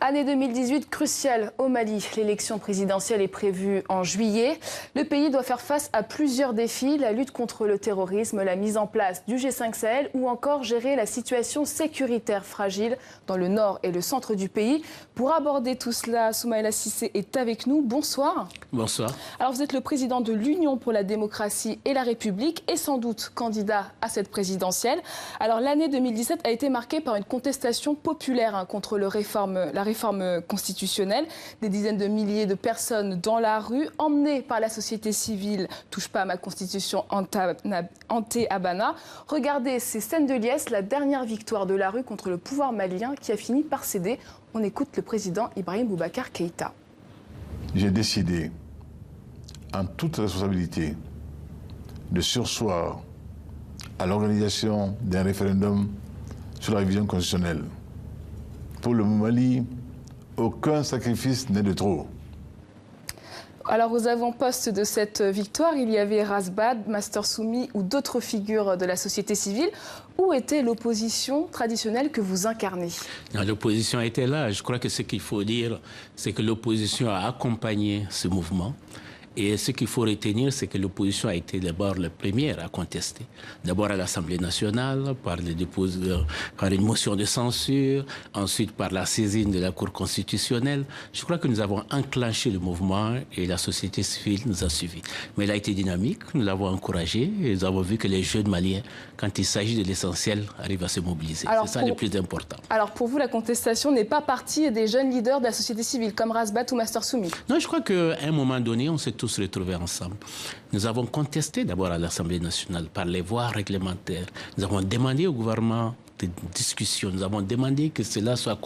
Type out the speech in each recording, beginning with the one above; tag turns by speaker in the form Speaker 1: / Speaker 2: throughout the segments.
Speaker 1: Année 2018 cruciale au Mali. L'élection présidentielle est prévue en juillet. Le pays doit faire face à plusieurs défis, la lutte contre le terrorisme, la mise en place du G5 Sahel ou encore gérer la situation sécuritaire fragile dans le nord et le centre du pays. Pour aborder tout cela, Soumaïla Cissé est avec nous. Bonsoir.
Speaker 2: Bonsoir.
Speaker 1: Alors vous êtes le président de l'Union pour la démocratie et la République et sans doute candidat à cette présidentielle. Alors l'année 2017 a été marquée par une contestation populaire contre la réforme constitutionnelle. Des dizaines de milliers de personnes dans la rue, emmenées par la société civile. Touche pas à ma constitution, Ante Abana. Regardez ces scènes de liesse, la dernière victoire de la rue contre le pouvoir malien qui a fini par céder. On écoute le président Ibrahim Boubacar Keïta.
Speaker 3: J'ai décidé, en toute responsabilité, de surseoir à l'organisation d'un référendum sur la révision constitutionnelle. Pour le Mali, aucun sacrifice n'est de trop.
Speaker 1: Alors aux avant-postes de cette victoire, il y avait Razbad, Master Soumi ou d'autres figures de la société civile. Où était l'opposition traditionnelle que vous incarnez?
Speaker 2: L'opposition était là. Je crois que ce qu'il faut dire, c'est que l'opposition a accompagné ce mouvement. Et ce qu'il faut retenir, c'est que l'opposition a été d'abord la première à contester. D'abord à l'Assemblée nationale, par une motion de censure, ensuite par la saisine de la Cour constitutionnelle. Je crois que nous avons enclenché le mouvement et la société civile nous a suivis. Mais il a été dynamique, nous l'avons encouragé et nous avons vu que les jeunes Maliens, quand il s'agit de l'essentiel, arrivent à se mobiliser. C'est ça le plus important.
Speaker 1: Alors pour vous, la contestation n'est pas partie des jeunes leaders de la société civile, comme Razbat ou Master Soumi?
Speaker 2: Non, je crois qu'à un moment donné, on s'est tous retrouvés ensemble. Nous avons contesté d'abord à l'Assemblée nationale par les voies réglementaires. Nous avons demandé au gouvernement de discussion. Nous avons demandé que cela soit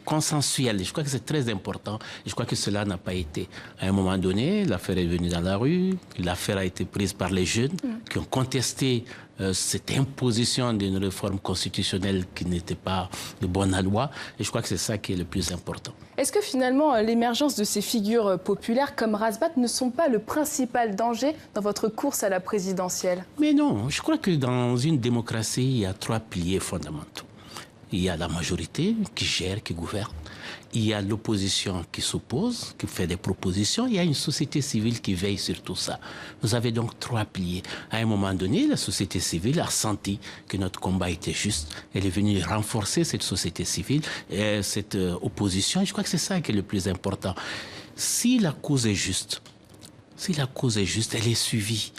Speaker 2: consensuel. Je crois que c'est très important. Je crois que cela n'a pas été. À un moment donné, l'affaire est venue dans la rue. L'affaire a été prise par les jeunes qui ont contesté cette imposition d'une réforme constitutionnelle qui n'était pas de bonne loi. Et je crois que c'est ça qui est le plus important.
Speaker 1: Est-ce que finalement l'émergence de ces figures populaires comme Razbat ne sont pas le principal danger dans votre course à la présidentielle?
Speaker 2: Mais non, je crois que dans une démocratie, il y a trois piliers fondamentaux. Il y a la majorité qui gère, qui gouverne. Il y a l'opposition qui s'oppose, qui fait des propositions. Il y a une société civile qui veille sur tout ça. Vous avez donc trois piliers. À un moment donné, la société civile a senti que notre combat était juste. Elle est venue renforcer cette société civile et cette opposition. Et je crois que c'est ça qui est le plus important. Si la cause est juste, elle est suivie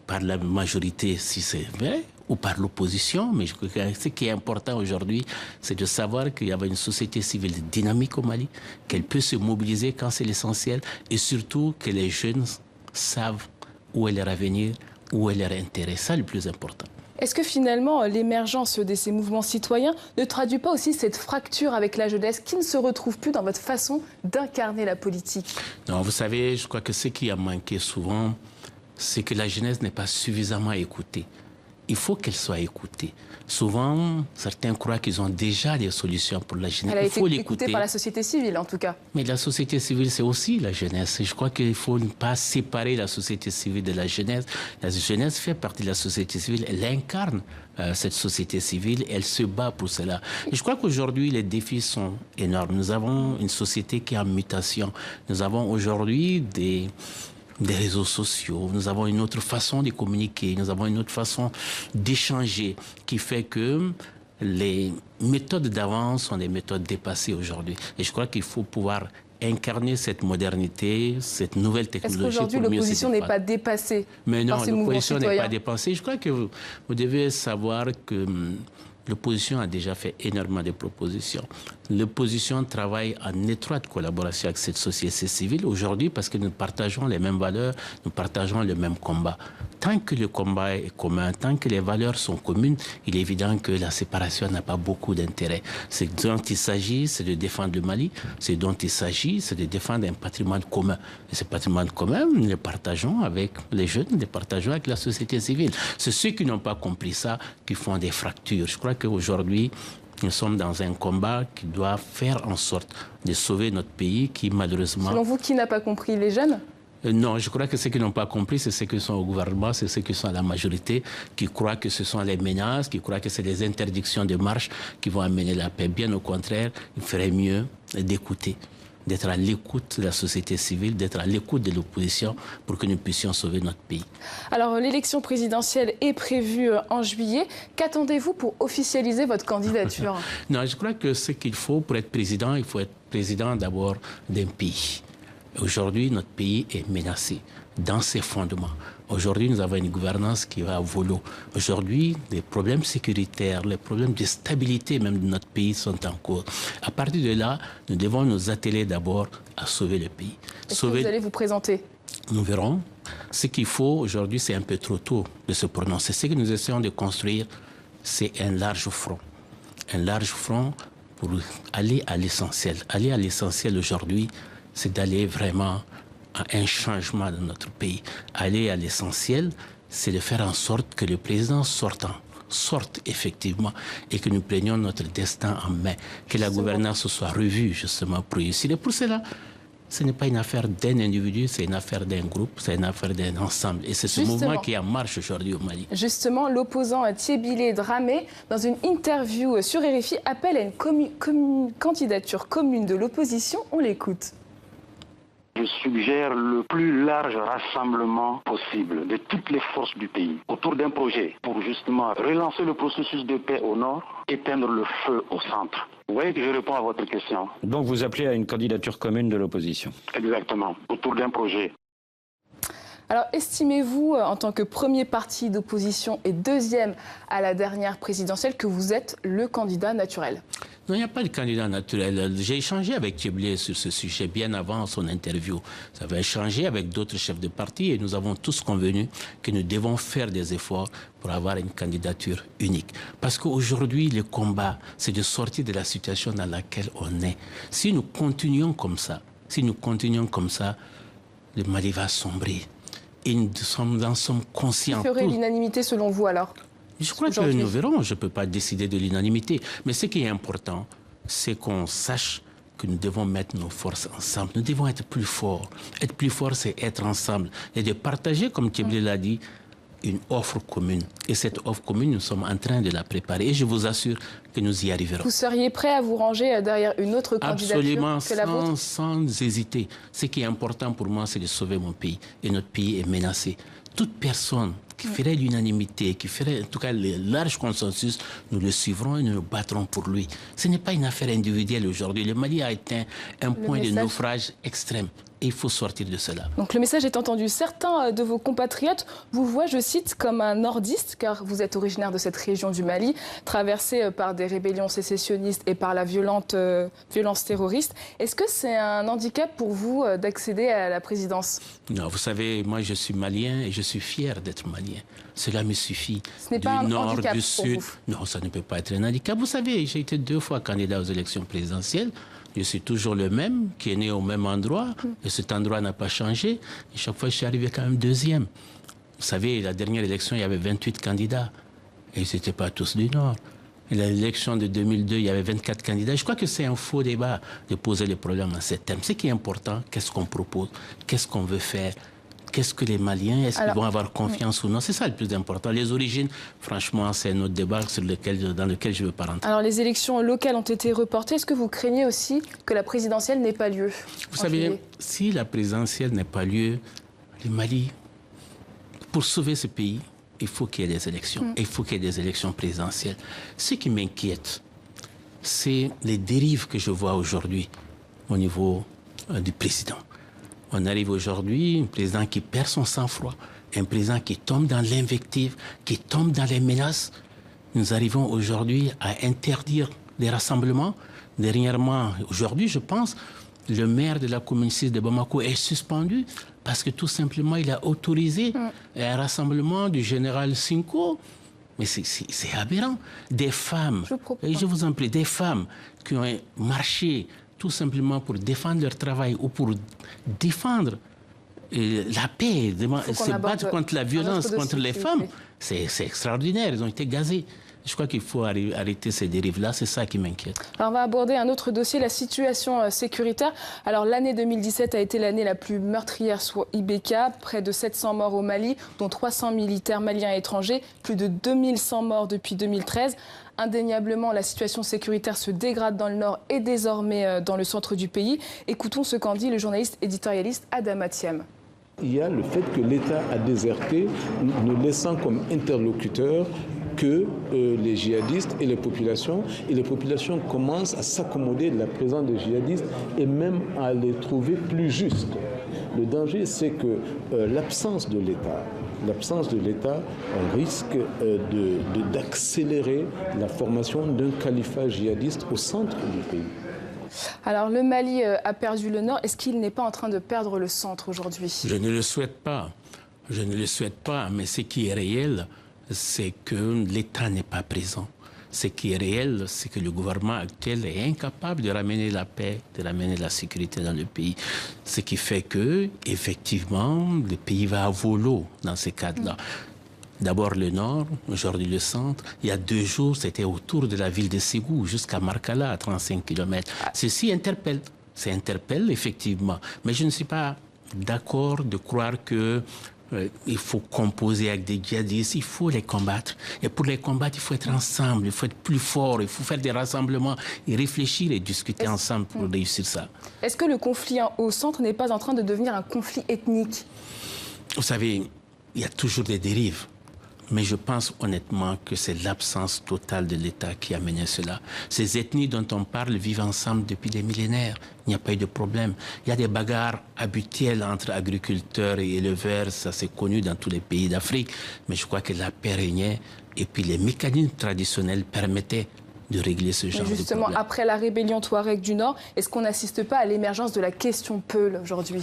Speaker 2: par la majorité, si c'est vrai, ou par l'opposition, mais ce qui est important aujourd'hui, c'est de savoir qu'il y avait une société civile dynamique au Mali, qu'elle peut se mobiliser quand c'est l'essentiel, et surtout que les jeunes savent où est leur avenir, où est leur intérêt. C'est le plus important.
Speaker 1: Est-ce que finalement l'émergence de ces mouvements citoyens ne traduit pas aussi cette fracture avec la jeunesse qui ne se retrouve plus dans votre façon d'incarner la politique?
Speaker 2: Non, vous savez, je crois que ce qui a manqué souvent, c'est que la jeunesse n'est pas suffisamment écoutée. Il faut qu'elle soit écoutée. Souvent, certains croient qu'ils ont déjà des solutions pour la jeunesse.
Speaker 1: Elle a été écoutée par la société civile, en tout cas.
Speaker 2: Mais la société civile, c'est aussi la jeunesse. Je crois qu'il ne faut pas séparer la société civile de la jeunesse. La jeunesse fait partie de la société civile. Elle incarne cette société civile. Elle se bat pour cela. Et je crois qu'aujourd'hui, les défis sont énormes. Nous avons une société qui est en mutation. Nous avons aujourd'hui des réseaux sociaux, nous avons une autre façon de communiquer, nous avons une autre façon d'échanger qui fait que les méthodes d'avant sont des méthodes dépassées aujourd'hui. Et je crois qu'il faut pouvoir incarner cette modernité, cette nouvelle technologie.
Speaker 1: Est-ce qu'aujourd'hui l'opposition n'est pas dépassée?
Speaker 2: Mais non, l'opposition n'est pas dépassée. Je crois que vous devez savoir que l'opposition a déjà fait énormément de propositions. L'opposition travaille en étroite collaboration avec cette société civile aujourd'hui parce que nous partageons les mêmes valeurs, nous partageons le même combat. Tant que le combat est commun, tant que les valeurs sont communes, il est évident que la séparation n'a pas beaucoup d'intérêt. Ce dont il s'agit, c'est de défendre le Mali. Ce dont il s'agit, c'est de défendre un patrimoine commun. Et ce patrimoine commun, nous le partageons avec les jeunes, nous le partageons avec la société civile. C'est ceux qui n'ont pas compris ça qui font des fractures. Je crois qu'aujourd'hui, nous sommes dans un combat qui doit faire en sorte de sauver notre pays qui, malheureusement...
Speaker 1: Selon vous, qui n'a pas compris? Les jeunes?
Speaker 2: Non, je crois que ceux qui n'ont pas compris, c'est ceux qui sont au gouvernement, c'est ceux qui sont à la majorité, qui croient que ce sont les menaces, qui croient que c'est les interdictions de marche qui vont amener la paix. Bien au contraire, il ferait mieux d'écouter, d'être à l'écoute de la société civile, d'être à l'écoute de l'opposition pour que nous puissions sauver notre pays.
Speaker 1: Alors, l'élection présidentielle est prévue en juillet. Qu'attendez-vous pour officialiser votre candidature?
Speaker 2: Non, je crois que ce qu'il faut pour être président, il faut être président d'abord d'un pays. Aujourd'hui, notre pays est menacé dans ses fondements. Aujourd'hui, nous avons une gouvernance qui va à volo. Aujourd'hui, les problèmes sécuritaires, les problèmes de stabilité même de notre pays sont en cause. À partir de là, nous devons nous atteler d'abord à sauver le pays.
Speaker 1: Est-ce que vous allez vous présenter?
Speaker 2: Nous verrons. Ce qu'il faut aujourd'hui, c'est un peu trop tôt de se prononcer. Ce que nous essayons de construire, c'est un large front. Un large front pour aller à l'essentiel. Aller à l'essentiel aujourd'hui, c'est d'aller vraiment à un changement de notre pays. Aller à l'essentiel, c'est de faire en sorte que le président sortant sorte effectivement et que nous prenions notre destin en main, que la gouvernance soit revue justement pour réussir. Et pour cela, ce n'est pas une affaire d'un individu, c'est une affaire d'un groupe, c'est une affaire d'un ensemble. Et c'est ce mouvement qui est en marche aujourd'hui au Mali.
Speaker 1: Justement, l'opposant Thiébilé Dramé, dans une interview sur RFI, appelle à une candidature commune de l'opposition. On l'écoute.
Speaker 4: Je suggère le plus large rassemblement possible de toutes les forces du pays autour d'un projet pour justement relancer le processus de paix au nord, éteindre le feu au centre. Vous voyez que je réponds à votre question.
Speaker 5: Donc vous appelez à une candidature commune de l'opposition.
Speaker 4: Exactement, autour d'un projet.
Speaker 1: Alors, estimez-vous, en tant que premier parti d'opposition et deuxième à la dernière présidentielle, que vous êtes le candidat naturel?
Speaker 2: Non, il n'y a pas de candidat naturel. J'ai échangé avec Thiébilé sur ce sujet bien avant son interview. J'avais échangé avec d'autres chefs de parti et nous avons tous convenu que nous devons faire des efforts pour avoir une candidature unique. Parce qu'aujourd'hui, le combat, c'est de sortir de la situation dans laquelle on est. Si nous continuons comme ça, le Mali va sombrer. Et nous en sommes conscients.
Speaker 1: Qui ferait l'unanimité selon vous alors?
Speaker 2: Je crois que nous verrons. Je ne peux pas décider de l'unanimité. Mais ce qui est important, c'est qu'on sache que nous devons mettre nos forces ensemble. Nous devons être plus forts. Être plus fort, c'est être ensemble. Et de partager, comme Thiébilé l'a dit, une offre commune. Et cette offre commune, nous sommes en train de la préparer. Et je vous assure que nous y arriverons.
Speaker 1: Vous seriez prêt à vous ranger derrière une autre candidature que la vôtre?
Speaker 2: Absolument, sans hésiter. Ce qui est important pour moi, c'est de sauver mon pays. Et notre pays est menacé. Toute personne qui ferait l'unanimité, qui ferait en tout cas le large consensus, nous le suivrons et nous nous battrons pour lui. Ce n'est pas une affaire individuelle aujourd'hui. Le Mali a atteint un point de naufrage extrême. Et il faut sortir de cela.
Speaker 1: Donc le message est entendu. Certains de vos compatriotes vous voient, je cite, comme un nordiste, car vous êtes originaire de cette région du Mali, traversée par des rébellions sécessionnistes et par la violence terroriste. Est-ce que c'est un handicap pour vous d'accéder à la présidence?
Speaker 2: Non, vous savez, moi je suis malien et je suis fier d'être malien. Cela me suffit.
Speaker 1: Ce n'est pas un handicap
Speaker 2: du sud.
Speaker 1: Pour vous.
Speaker 2: Non, ça ne peut pas être un handicap. Vous savez, j'ai été 2 fois candidat aux élections présidentielles. Je suis toujours le même, qui est né au même endroit, et cet endroit n'a pas changé. Et chaque fois, je suis arrivé quand même deuxième. Vous savez, la dernière élection, il y avait 28 candidats, et ils n'étaient pas tous du Nord. Et l'élection de 2002, il y avait 24 candidats. Je crois que c'est un faux débat de poser les problèmes en ces termes. Ce qui est important, qu'est-ce qu'on propose, qu'est-ce qu'on veut faire, qu'est-ce que les Maliens, est-ce qu'ils vont avoir confiance ou non? C'est ça le plus important. Les origines, franchement, c'est un autre débat dans lequel je ne veux pas rentrer.
Speaker 1: Alors, les élections locales ont été reportées. Est-ce que vous craignez aussi que la présidentielle n'ait pas lieu?
Speaker 2: Vous savez, si la présidentielle n'a pas lieu, le Mali, pour sauver ce pays, il faut qu'il y ait des élections. Il faut qu'il y ait des élections présidentielles. Ce qui m'inquiète, c'est les dérives que je vois aujourd'hui au niveau du président. On arrive aujourd'hui, un président qui perd son sang-froid, un président qui tombe dans l'invective, qui tombe dans les menaces. Nous arrivons aujourd'hui à interdire les rassemblements. Dernièrement, aujourd'hui, je pense, le maire de la commune 6 de Bamako est suspendu parce que tout simplement, il a autorisé un rassemblement du général Cinco. Mais c'est aberrant. Des femmes, je vous en prie, des femmes qui ont marché tout simplement pour défendre leur travail ou pour défendre la paix, se battre contre la violence, contre les femmes, c'est extraordinaire. Ils ont été gazés. Je crois qu'il faut arrêter ces dérives-là, c'est ça qui m'inquiète.
Speaker 1: Alors on va aborder un autre dossier, la situation sécuritaire. Alors l'année 2017 a été l'année la plus meurtrière sur IBK, près de 700 morts au Mali, dont 300 militaires maliens et étrangers, plus de 2100 morts depuis 2013. Indéniablement, la situation sécuritaire se dégrade dans le nord et désormais dans le centre du pays. Écoutons ce qu'en dit le journaliste éditorialiste Adama Thiam.
Speaker 6: Il y a le fait que l'État a déserté, ne laissant comme interlocuteurs que les djihadistes et les populations commencent à s'accommoder de la présence des djihadistes et même à les trouver plus justes. Le danger, c'est que l'absence de l'État risque d'accélérer la formation d'un califat djihadiste au centre du pays.
Speaker 1: Alors le Mali a perdu le nord. Est-ce qu'il n'est pas en train de perdre le centre aujourd'hui?
Speaker 2: Je ne le souhaite pas. Je ne le souhaite pas. Mais ce qui est réel, c'est que l'État n'est pas présent. Ce qui est réel, c'est que le gouvernement actuel est incapable de ramener la paix, de ramener la sécurité dans le pays. Ce qui fait que, effectivement, le pays va à volo dans ces cadres-là. D'abord le nord, aujourd'hui le centre. Il y a 2 jours, c'était autour de la ville de Ségou, jusqu'à Markala, à 35 km. Ceci interpelle. Ça interpelle, effectivement. Mais je ne suis pas d'accord de croire que il faut composer avec des djihadistes, il faut les combattre. Et pour les combattre, il faut être ensemble, il faut être plus fort, il faut faire des rassemblements et réfléchir et discuter ensemble pour réussir ça.
Speaker 1: Est-ce que le conflit au centre n'est pas en train de devenir un conflit ethnique?
Speaker 2: Vous savez, il y a toujours des dérives. Mais je pense honnêtement que c'est l'absence totale de l'État qui a mené cela. Ces ethnies dont on parle vivent ensemble depuis des millénaires. Il n'y a pas eu de problème. Il y a des bagarres habituelles entre agriculteurs et éleveurs. Ça, c'est connu dans tous les pays d'Afrique. Mais je crois que la paix régnait. Et puis les mécanismes traditionnels permettaient de régler ce genre de problème.
Speaker 1: Justement, après la rébellion Touareg du Nord, est-ce qu'on n'assiste pas à l'émergence de la question Peul aujourd'hui?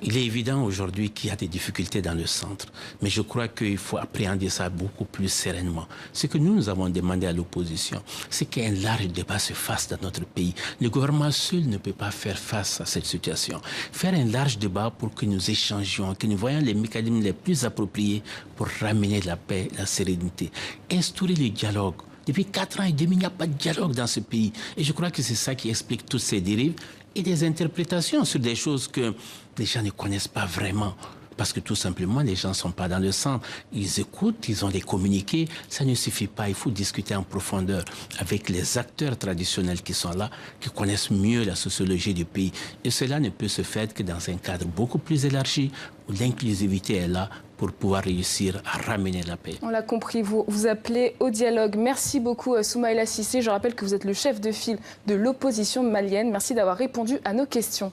Speaker 2: Il est évident aujourd'hui qu'il y a des difficultés dans le centre, mais je crois qu'il faut appréhender ça beaucoup plus sereinement. Ce que nous avons demandé à l'opposition, c'est qu'un large débat se fasse dans notre pays. Le gouvernement seul ne peut pas faire face à cette situation. Faire un large débat pour que nous échangions, que nous voyions les mécanismes les plus appropriés pour ramener la paix, la sérénité. Instaurer le dialogue. Depuis 4 ans et demi, il n'y a pas de dialogue dans ce pays. Et je crois que c'est ça qui explique toutes ces dérives et des interprétations sur des choses que les gens ne connaissent pas vraiment. Parce que tout simplement, les gens ne sont pas dans le centre. Ils écoutent, ils ont des communiqués. Ça ne suffit pas. Il faut discuter en profondeur avec les acteurs traditionnels qui sont là, qui connaissent mieux la sociologie du pays. Et cela ne peut se faire que dans un cadre beaucoup plus élargi, où l'inclusivité est là pour pouvoir réussir à ramener la paix.
Speaker 1: On l'a compris, vous appelez au dialogue. Merci beaucoup Soumaïla Cissé. Je rappelle que vous êtes le chef de file de l'opposition malienne. Merci d'avoir répondu à nos questions.